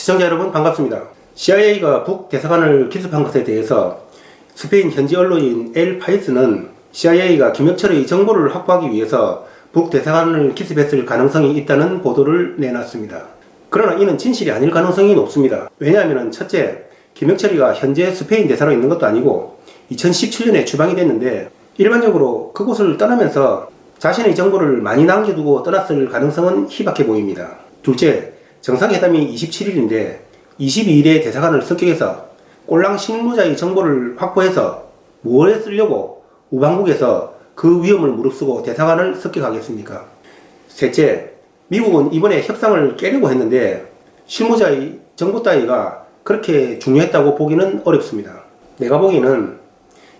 시청자 여러분 반갑습니다. CIA가 북대사관을 기습한 것에 대해서 스페인 현지 언론인 엘 파이스는 CIA가 김혁철의 정보를 확보하기 위해서 북대사관을 기습했을 가능성이 있다는 보도를 내놨습니다. 그러나 이는 진실이 아닐 가능성이 높습니다. 왜냐하면 첫째, 김혁철이가 현재 스페인 대사로 있는 것도 아니고 2017년에 추방이 됐는데 일반적으로 그곳을 떠나면서 자신의 정보를 많이 남겨두고 떠났을 가능성은 희박해 보입니다. 둘째, 정상회담이 27일인데 22일에 대사관을 습격해서 꼴랑 실무자의 정보를 확보해서 뭘 쓰려고 우방국에서 그 위험을 무릅쓰고 대사관을 습격하겠습니까? 셋째, 미국은 이번에 협상을 깨려고 했는데 실무자의 정보 따위가 그렇게 중요했다고 보기는 어렵습니다. 내가 보기에는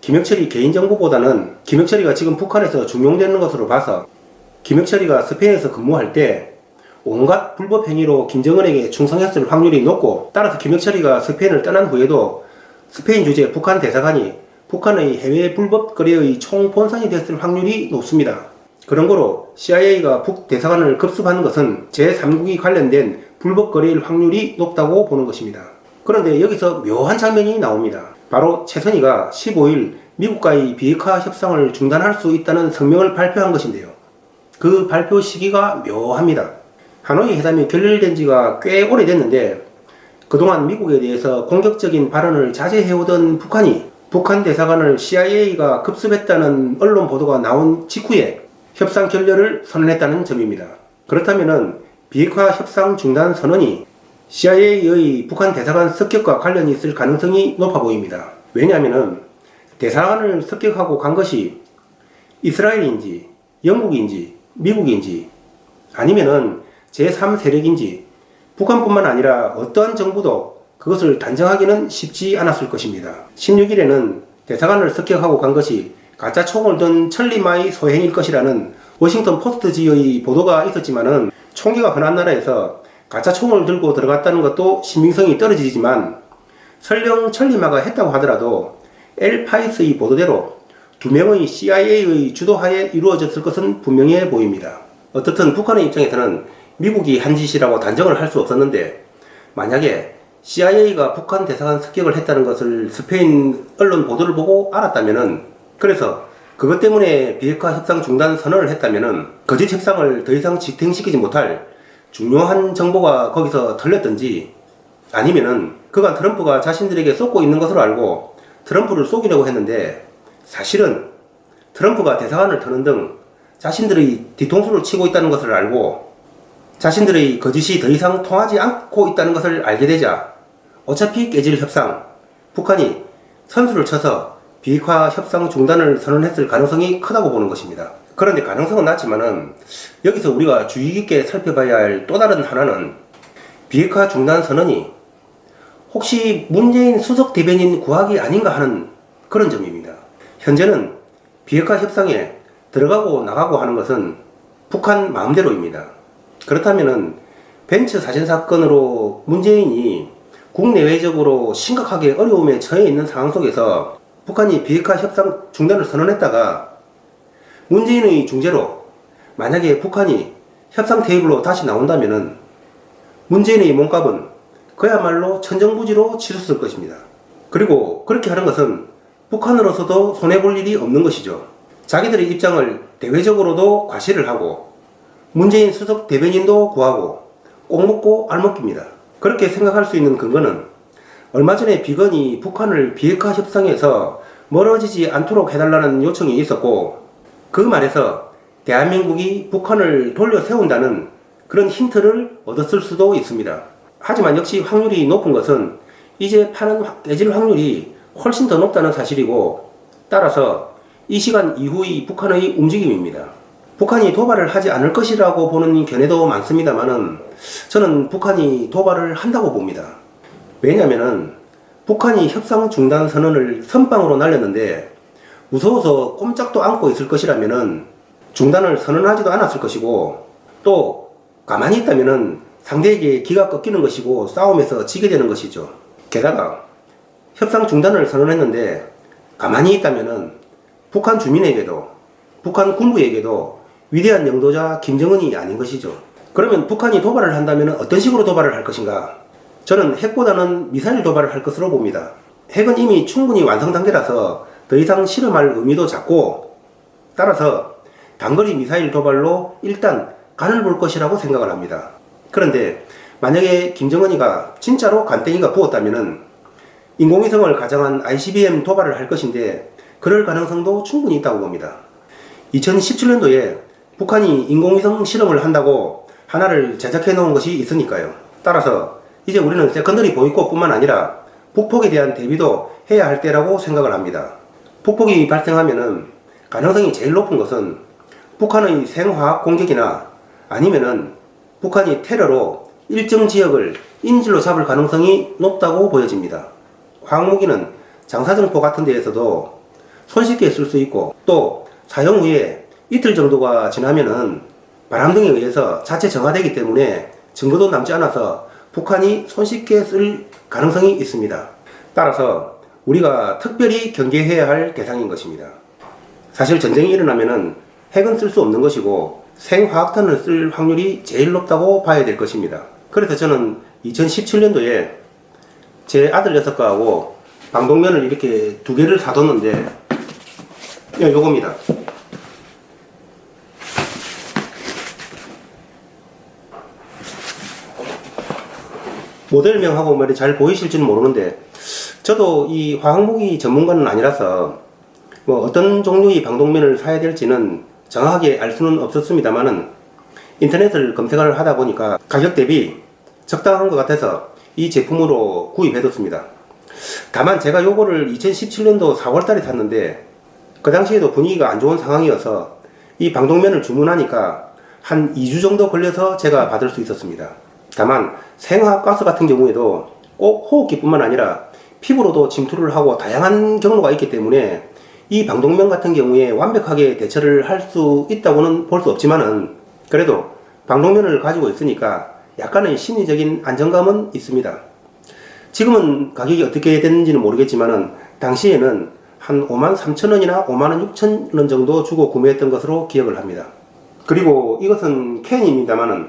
김혁철이 개인정보보다는 김혁철이가 지금 북한에서 중용되는 것으로 봐서 김혁철이가 스페인에서 근무할 때 온갖 불법 행위로 김정은에게 충성했을 확률이 높고, 따라서 김혁철이가 스페인을 떠난 후에도 스페인 주재 북한 대사관이 북한의 해외 불법 거래의 총본산이 됐을 확률이 높습니다. 그런 거로 CIA가 북대사관을 급습하는 것은 제3국이 관련된 불법 거래일 확률이 높다고 보는 것입니다. 그런데 여기서 묘한 장면이 나옵니다. 바로 최선희가 15일 미국과의 비핵화 협상을 중단할 수 있다는 성명을 발표한 것인데요. 그 발표 시기가 묘합니다. 하노이 회담이 결렬된 지가 꽤 오래됐는데 그동안 미국에 대해서 공격적인 발언을 자제해오던 북한이 북한 대사관을 CIA가 급습했다는 언론 보도가 나온 직후에 협상 결렬을 선언했다는 점입니다. 그렇다면 비핵화 협상 중단 선언이 CIA의 북한 대사관 습격과 관련이 있을 가능성이 높아 보입니다. 왜냐하면 대사관을 습격하고 간 것이 이스라엘인지 영국인지 미국인지 아니면은 제3세력인지 북한뿐만 아니라 어떠한 정부도 그것을 단정하기는 쉽지 않았을 것입니다. 16일에는 대사관을 습격하고 간 것이 가짜 총을 든 천리마의 소행일 것이라는 워싱턴 포스트지의 보도가 있었지만은 총기가 흔한 나라에서 가짜 총을 들고 들어갔다는 것도 신빙성이 떨어지지만 설령 천리마가 했다고 하더라도 엘 파이스의 보도대로 2명의 CIA의 주도하에 이루어졌을 것은 분명해 보입니다. 어떻든 북한의 입장에서는 미국이 한 짓이라고 단정을 할 수 없었는데 만약에 CIA가 북한 대사관 습격을 했다는 것을 스페인 언론 보도를 보고 알았다면은, 그래서 그것 때문에 비핵화 협상 중단 선언을 했다면은 거짓 협상을 더 이상 지탱시키지 못할 중요한 정보가 거기서 털렸든지, 아니면은 그간 트럼프가 자신들에게 쏟고 있는 것으로 알고 트럼프를 속이려고 했는데 사실은 트럼프가 대사관을 터는 등 자신들의 뒤통수를 치고 있다는 것을 알고 자신들의 거짓이 더 이상 통하지 않고 있다는 것을 알게 되자 어차피 깨질 협상, 북한이 선수를 쳐서 비핵화 협상 중단을 선언했을 가능성이 크다고 보는 것입니다. 그런데 가능성은 낮지만은 여기서 우리가 주의 깊게 살펴봐야 할 또 다른 하나는 비핵화 중단 선언이 혹시 문재인 수석 대변인 구하기 아닌가 하는 그런 점입니다. 현재는 비핵화 협상에 들어가고 나가고 하는 것은 북한 마음대로입니다. 그렇다면은 벤처 사진 사건으로 문재인이 국내외적으로 심각하게 어려움에 처해 있는 상황 속에서 북한이 비핵화 협상 중단을 선언했다가 문재인의 중재로 만약에 북한이 협상 테이블로 다시 나온다면은 문재인의 몸값은 그야말로 천정부지로 치솟을 것입니다. 그리고 그렇게 하는 것은 북한으로서도 손해볼 일이 없는 것이죠. 자기들의 입장을 대외적으로도 과시를 하고 문재인 수석 대변인도 구하고 꼭 먹고 알먹깁니다. 그렇게 생각할 수 있는 근거는 얼마 전에 비건이 북한을 비핵화 협상에서 멀어지지 않도록 해달라는 요청이 있었고, 그 말에서 대한민국이 북한을 돌려 세운다는 그런 힌트를 얻었을 수도 있습니다. 하지만 역시 확률이 높은 것은 이제 판은 깨질 확률이 훨씬 더 높다는 사실이고, 따라서 이 시간 이후의 북한의 움직임입니다. 북한이 도발을 하지 않을 것이라고 보는 견해도 많습니다만은 저는 북한이 도발을 한다고 봅니다. 왜냐면은 북한이 협상 중단 선언을 선빵으로 날렸는데 무서워서 꼼짝도 않고 있을 것이라면은 중단을 선언하지도 않았을 것이고, 또 가만히 있다면은 상대에게 기가 꺾이는 것이고 싸움에서 지게 되는 것이죠. 게다가 협상 중단을 선언했는데 가만히 있다면은 북한 주민에게도 북한 군부에게도 위대한 영도자 김정은이 아닌 것이죠. 그러면 북한이 도발을 한다면 어떤 식으로 도발을 할 것인가? 저는 핵보다는 미사일 도발을 할 것으로 봅니다. 핵은 이미 충분히 완성 단계라서 더 이상 실험할 의미도 작고, 따라서 단거리 미사일 도발로 일단 간을 볼 것이라고 생각을 합니다. 그런데 만약에 김정은이가 진짜로 간땡이가 부었다면은 인공위성을 가장한 ICBM 도발을 할 것인데, 그럴 가능성도 충분히 있다고 봅니다. 2017년도에 북한이 인공위성 실험을 한다고 하나를 제작해 놓은 것이 있으니까요. 따라서 이제 우리는 세컨더리 보이콧뿐만 아니라 북폭에 대한 대비도 해야 할 때라고 생각을 합니다. 북폭이 발생하면은 가능성이 제일 높은 것은 북한의 생화학 공격이나 아니면은 북한이 테러로 일정 지역을 인질로 잡을 가능성이 높다고 보여집니다. 화학무기는 장사정포 같은 데에서도 손쉽게 쓸 수 있고, 또 사용 후에 이틀 정도가 지나면은 바람등에 의해서 자체 정화되기 때문에 증거도 남지 않아서 북한이 손쉽게 쓸 가능성이 있습니다. 따라서 우리가 특별히 경계해야 할 대상인 것입니다. 사실 전쟁이 일어나면은 핵은 쓸 수 없는 것이고 생화학탄을 쓸 확률이 제일 높다고 봐야 될 것입니다. 그래서 저는 2017년도에 제 아들 녀석하고 방독면을 이렇게 2개를 사뒀는데, 요겁니다. 모델명하고 말이 잘 보이실지는 모르는데, 저도 이 화학무기 전문가는 아니라서 어떤 종류의 방독면을 사야 될지는 정확하게 알 수는 없었습니다만은, 인터넷을 검색을 하다 보니까 가격 대비 적당한 것 같아서 이 제품으로 구입해뒀습니다. 다만 제가 요거를 2017년도 4월달에 샀는데, 그 당시에도 분위기가 안 좋은 상황이어서 이 방독면을 주문하니까 한 2주 정도 걸려서 제가 받을 수 있었습니다. 다만 생화가스 같은 경우에도 꼭 호흡기뿐만 아니라 피부로도 침투를 하고 다양한 경로가 있기 때문에 이 방독면 같은 경우에 완벽하게 대처를 할 수 있다고는 볼 수 없지만은, 그래도 방독면을 가지고 있으니까 약간의 심리적인 안정감은 있습니다. 지금은 가격이 어떻게 됐는지는 모르겠지만은 당시에는 한 53,000원이나 56,000원 정도 주고 구매했던 것으로 기억을 합니다. 그리고 이것은 캔입니다만은,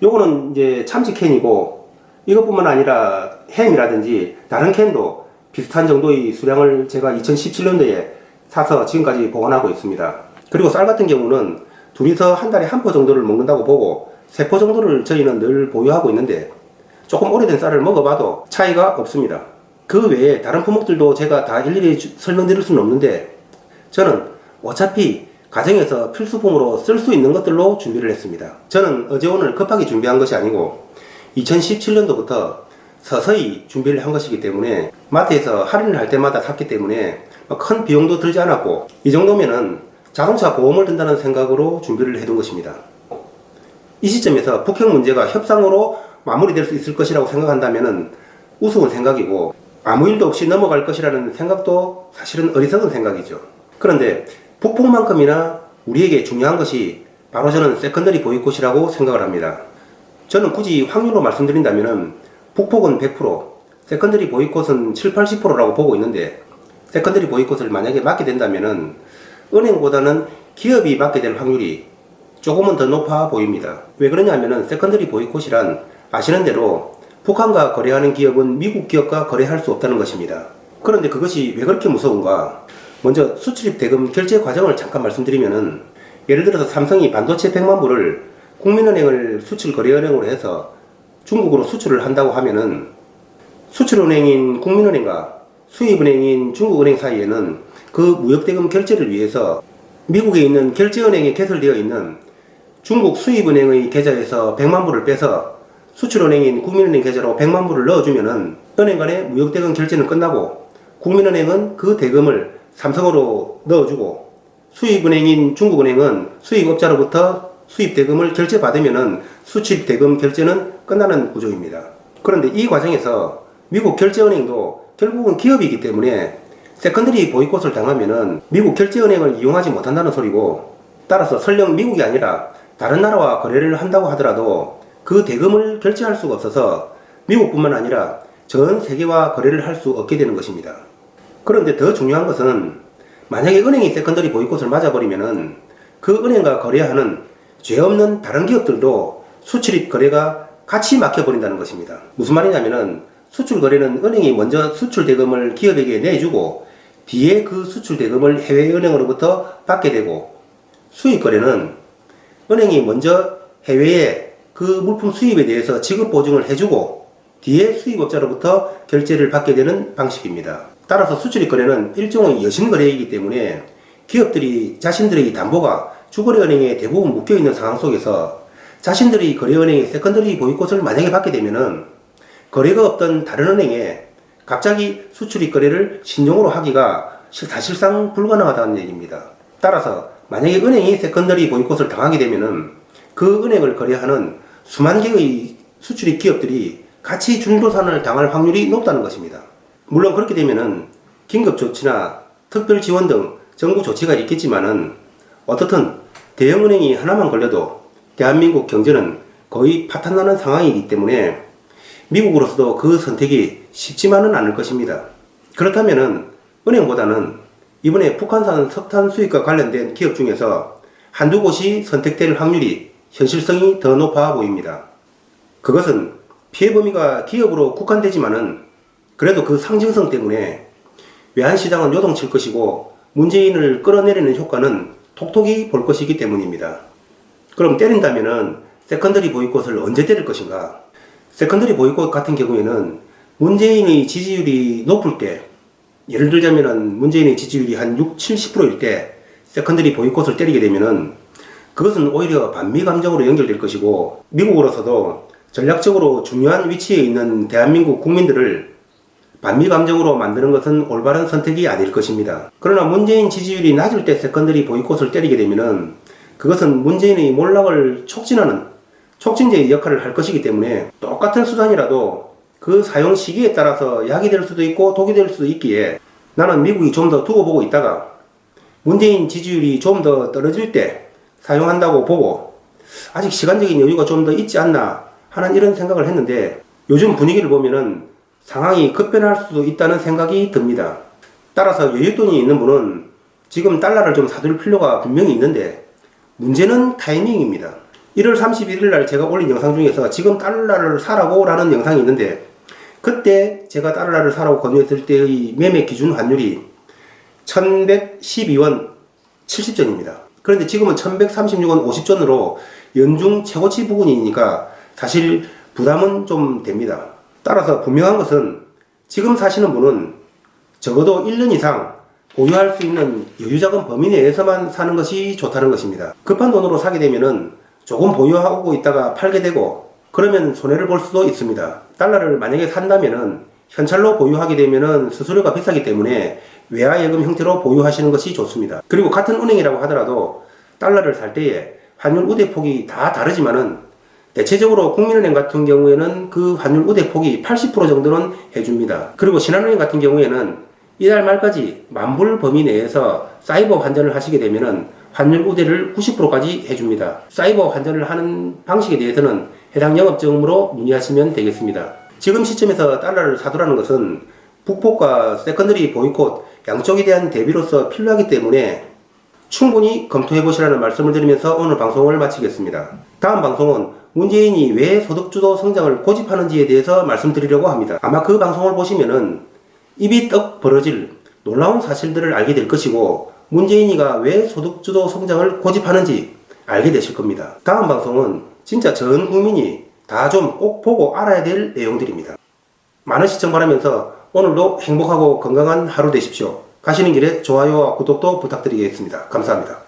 요거는 이제 참치 캔이고, 이것뿐만 아니라 햄이라든지 다른 캔도 비슷한 정도의 수량을 제가 2017년도에 사서 지금까지 보관하고 있습니다. 그리고 쌀 같은 경우는 둘이서 한 달에 1포 정도를 먹는다고 보고 3포 정도를 저희는 늘 보유하고 있는데, 조금 오래된 쌀을 먹어봐도 차이가 없습니다. 그 외에 다른 품목들도 제가 다 일일이 설명드릴 수는 없는데, 저는 어차피 가정에서 필수품으로 쓸 수 있는 것들로 준비를 했습니다. 저는 어제 오늘 급하게 준비한 것이 아니고 2017년도부터 서서히 준비를 한 것이기 때문에, 마트에서 할인을 할 때마다 샀기 때문에 큰 비용도 들지 않았고, 이 정도면은 자동차 보험을 든다는 생각으로 준비를 해둔 것입니다. 이 시점에서 북핵 문제가 협상으로 마무리될 수 있을 것이라고 생각한다면은 우스운 생각이고, 아무 일도 없이 넘어갈 것이라는 생각도 사실은 어리석은 생각이죠. 그런데 북폭만큼이나 우리에게 중요한 것이 바로 저는 세컨더리 보이콧이라고 생각을 합니다. 저는 굳이 확률로 말씀드린다면은 북폭은 100%, 세컨더리 보이콧은 7, 80%라고 보고 있는데, 세컨더리 보이콧을 만약에 막게 된다면은 은행보다는 기업이 막게 될 확률이 조금은 더 높아 보입니다. 왜 그러냐면은 세컨더리 보이콧이란 아시는 대로 북한과 거래하는 기업은 미국 기업과 거래할 수 없다는 것입니다. 그런데 그것이 왜 그렇게 무서운가? 먼저 수출입 대금 결제 과정을 잠깐 말씀드리면은, 예를 들어서 삼성이 반도체 100만 부를 국민은행을 수출거래은행으로 해서 중국으로 수출을 한다고 하면은, 수출은행인 국민은행과 수입은행인 중국은행 사이에는 그 무역대금 결제를 위해서 미국에 있는 결제은행에 개설되어 있는 중국 수입은행의 계좌에서 100만 부를 빼서 수출은행인 국민은행 계좌로 100만 부를 넣어주면은 은행 간의 무역대금 결제는 끝나고, 국민은행은 그 대금을 삼성으로 넣어주고, 수입은행인 중국은행은 수입업자로부터 수입대금을 결제받으면은 수출대금 결제는 끝나는 구조입니다. 그런데 이 과정에서 미국 결제은행도 결국은 기업이기 때문에 세컨더리 보이콧을 당하면은 미국 결제은행을 이용하지 못한다는 소리고, 따라서 설령 미국이 아니라 다른 나라와 거래를 한다고 하더라도 그 대금을 결제할 수가 없어서 미국뿐만 아니라 전 세계와 거래를 할 수 없게 되는 것입니다. 그런데 더 중요한 것은, 만약에 은행이 세컨더리 보이콧을 맞아버리면은 그 은행과 거래하는 죄 없는 다른 기업들도 수출입 거래가 같이 막혀버린다는 것입니다. 무슨 말이냐면은 수출 거래는 은행이 먼저 수출 대금을 기업에게 내주고 뒤에 그 수출 대금을 해외은행으로부터 받게 되고, 수입 거래는 은행이 먼저 해외에 그 물품 수입에 대해서 지급 보증을 해주고 뒤에 수입업자로부터 결제를 받게 되는 방식입니다. 따라서 수출입 거래는 일종의 여신 거래이기 때문에 기업들이 자신들의 담보가 주거래은행에 대부분 묶여있는 상황 속에서 자신들이 거래은행의 세컨더리 보이콧을 만약에 받게 되면은 거래가 없던 다른 은행에 갑자기 수출입 거래를 신용으로 하기가 사실상 불가능하다는 얘기입니다. 따라서 만약에 은행이 세컨더리 보이콧을 당하게 되면은 그 은행을 거래하는 수만 개의 수출입 기업들이 같이 중도산을 당할 확률이 높다는 것입니다. 물론 그렇게 되면은 긴급 조치나 특별 지원 등 정부 조치가 있겠지만은 어떻든 대형은행이 하나만 걸려도 대한민국 경제는 거의 파탄나는 상황이기 때문에 미국으로서도 그 선택이 쉽지만은 않을 것입니다. 그렇다면은 은행보다는 이번에 북한산 석탄 수입과 관련된 기업 중에서 한두 곳이 선택될 확률이 현실성이 더 높아 보입니다. 그것은 피해 범위가 기업으로 국한되지만은 그래도 그 상징성 때문에 외환시장은 요동칠 것이고 문재인을 끌어내리는 효과는 톡톡히 볼 것이기 때문입니다. 그럼 때린다면은 세컨더리 보이콧을 언제 때릴 것인가? 세컨더리 보이콧 같은 경우에는 문재인의 지지율이 높을 때, 예를 들자면은 문재인의 지지율이 한 70-80%일 때 세컨더리 보이콧을 때리게 되면은 그것은 오히려 반미 감정으로 연결될 것이고, 미국으로서도 전략적으로 중요한 위치에 있는 대한민국 국민들을 반미 감정으로 만드는 것은 올바른 선택이 아닐 것입니다. 그러나 문재인 지지율이 낮을 때 세컨더리 보이콧을 때리게 되면은 그것은 문재인의 몰락을 촉진하는 촉진제의 역할을 할 것이기 때문에 똑같은 수단이라도 그 사용 시기에 따라서 약이 될 수도 있고 독이 될 수도 있기에 나는 미국이 좀 더 두고 보고 있다가 문재인 지지율이 좀 더 떨어질 때 사용한다고 보고 아직 시간적인 여유가 좀 더 있지 않나 하는 이런 생각을 했는데, 요즘 분위기를 보면은 상황이 급변할 수도 있다는 생각이 듭니다. 따라서 여윳돈이 있는 분은 지금 달러를 좀 사둘 필요가 분명히 있는데 문제는 타이밍입니다. 1월 31일 날 제가 올린 영상 중에서 지금 달러를 사라고 라는 영상이 있는데, 그때 제가 달러를 사라고 권유했을 때의 매매 기준 환율이 1112원 70전입니다. 그런데 지금은 1136원 50전으로 연중 최고치 부근이니까 사실 부담은 좀 됩니다. 따라서 분명한 것은 지금 사시는 분은 적어도 1년 이상 보유할 수 있는 여유자금 범위 내에서만 사는 것이 좋다는 것입니다. 급한 돈으로 사게 되면은 조금 보유하고 있다가 팔게 되고 그러면 손해를 볼 수도 있습니다. 달러를 만약에 산다면은 현찰로 보유하게 되면은 수수료가 비싸기 때문에 외화예금 형태로 보유하시는 것이 좋습니다. 그리고 같은 은행이라고 하더라도 달러를 살 때에 환율 우대폭이 다 다르지만은 대체적으로 국민은행 같은 경우에는 그 환율 우대폭이 80% 정도는 해줍니다. 그리고 신한은행 같은 경우에는 이달 말까지 만불 범위 내에서 사이버 환전을 하시게 되면은 환율 우대를 90%까지 해줍니다. 사이버 환전을 하는 방식에 대해서는 해당 영업증으로 문의하시면 되겠습니다. 지금 시점에서 달러를 사두라는 것은 북폭과 세컨더리 보이콧 양쪽에 대한 대비로서 필요하기 때문에 충분히 검토해 보시라는 말씀을 드리면서 오늘 방송을 마치겠습니다. 다음 방송은 문재인이 왜 소득주도 성장을 고집하는지에 대해서 말씀드리려고 합니다. 아마 그 방송을 보시면은 입이 떡 벌어질 놀라운 사실들을 알게 될 것이고 문재인이가 왜 소득주도 성장을 고집하는지 알게 되실 겁니다. 다음 방송은 진짜 전 국민이 다 좀 꼭 보고 알아야 될 내용들입니다. 많은 시청 바라면서 오늘도 행복하고 건강한 하루 되십시오. 가시는 길에 좋아요와 구독도 부탁드리겠습니다. 감사합니다.